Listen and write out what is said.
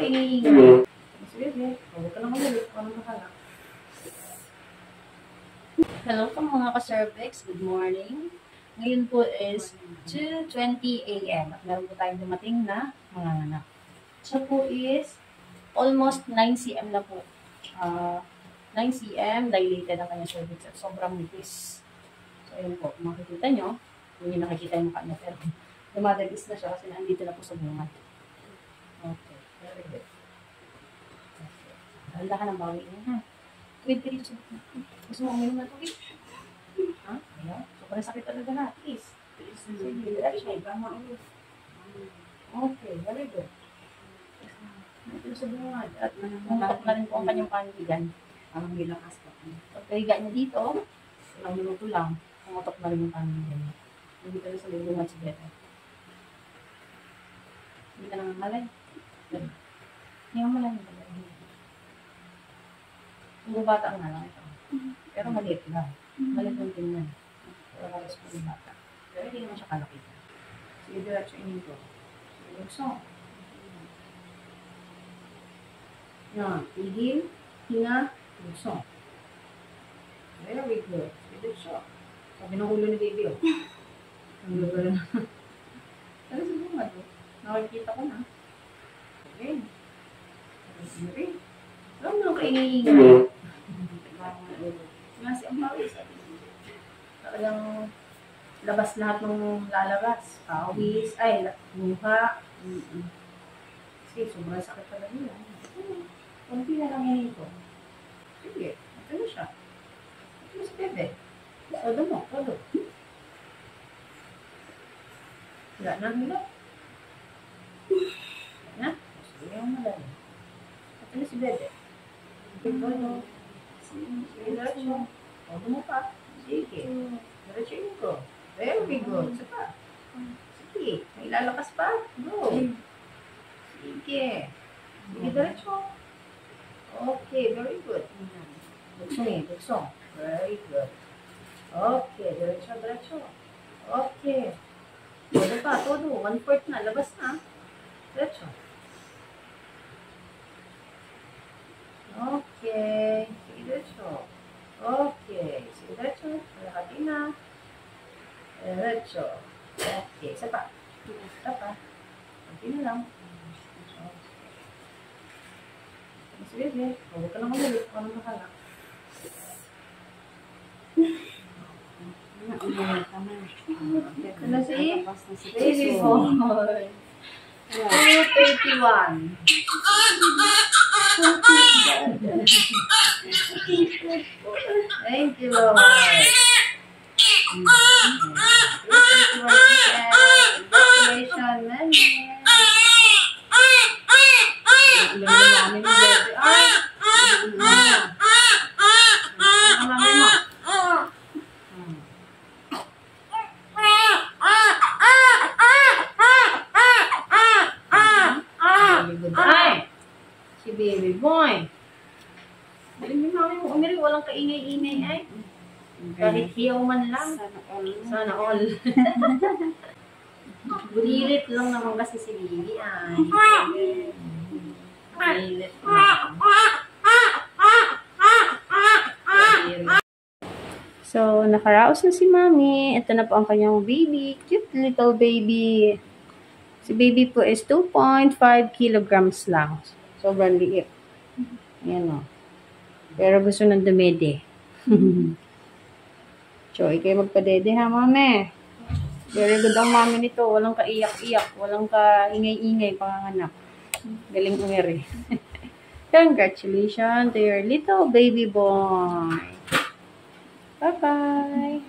kaingay-ingay. Sige, huwag ka na magulit. Ano ka na? Hello po mga ka-cervix. Good morning. Ngayon po is 2:20 a.m. At meron po tayong dumating na mga anak. Siya po is almost 9 cm na po. 9 cm, dilated ang kanyang cervix at sobrang nipis. So, ayun po. Kung makikita nyo, hindi nyo nakikita yung mukha niya. Pero dumadagis na siya kasi nandito na po sa bunga. Okay, very good. Okay. Handa ka ng bawi niya, ha? Wait, gusto mo uminom na tubig? Ha? Ayaw? Sobrang sakit talaga na. Please. Sige, diretso. Okay, very good. Ito sa bunga. At pumatok na rin po ang kanyang panigan. Parang may lakas pa. Pagkahiga niya dito, ilang minuto lang, pumatok na rin yung panigan niya. Hindi ka rin sa lulungan si Beta. Hindi ka nangangalay. Hindi ka malay. Yung bata nga lang ito. Pero maliit lang. Maliit lang din yan. Pero halos po yung bata. Pero hindi naman siya kalakita. Sige, diretso yung ito. Sige, bukso. Yan. Tigil. Hinga. Bukso. Very good. Sige, bukso. Sabi ng ulo ni baby, oh. Ang lugar na. Pero sa bunga, oh. Nakikita ko na. Okay. Sige. Alam mo nang kaingay-ingay. Kasi ang mawis. Talagang labas lahat ng lalabas. Pawis, ay, muha. Kasi sobrang sakit talaga yun. Kunti na lang yan ito. Sige, ito na siya. Ito na si Bebe. Todo mo, todo. Wala na, hila. Wala na. Sige, yung madali. Ito na si Bebe. Todo. Sige, diretso. Todo mo pa. Sige. Diretso yun ko. Very good. Isa pa. Sige. May lalakas pa. Go. Sige. Sige, diretso. Okay, very good. Buksong eh, buksong. Very good. Okay, diretso, diretso. Okay. Todo pa, todo. 1/4 na. Labas na. Diretso. Okay. Sige, diretso. Okay. Sige, diretso. Malakati na. Diretso. Okay. Isa pa. Isa pa. Kunti na lang. Sige. Huwag ka na magulit. Ano ka na? Ano si? Baby boy. 2:31. Thank you, Lord. 2:31. Congratulations, man. Si baby boy. Hindi mo umiri, walang kaingay-ingay ay. Kahit hiyaw man lang. Sana all. Bulilit lang naman kasi si Lily ay. Bulilit lang. So, nakaraos na si Mami. Ito na po ang kanyang baby. Cute little baby. Si baby po is 2.5 kilograms lang. Sobrang liit. Ayan o. Pero gusto ng dumede. So, kayo magpadede ha, Mami. Very good ang Mami nito. Walang kaiyak-iyak. Walang kaingay-ingay panganganak. Galing umiri. Congratulations to your little baby boy. Bye-bye.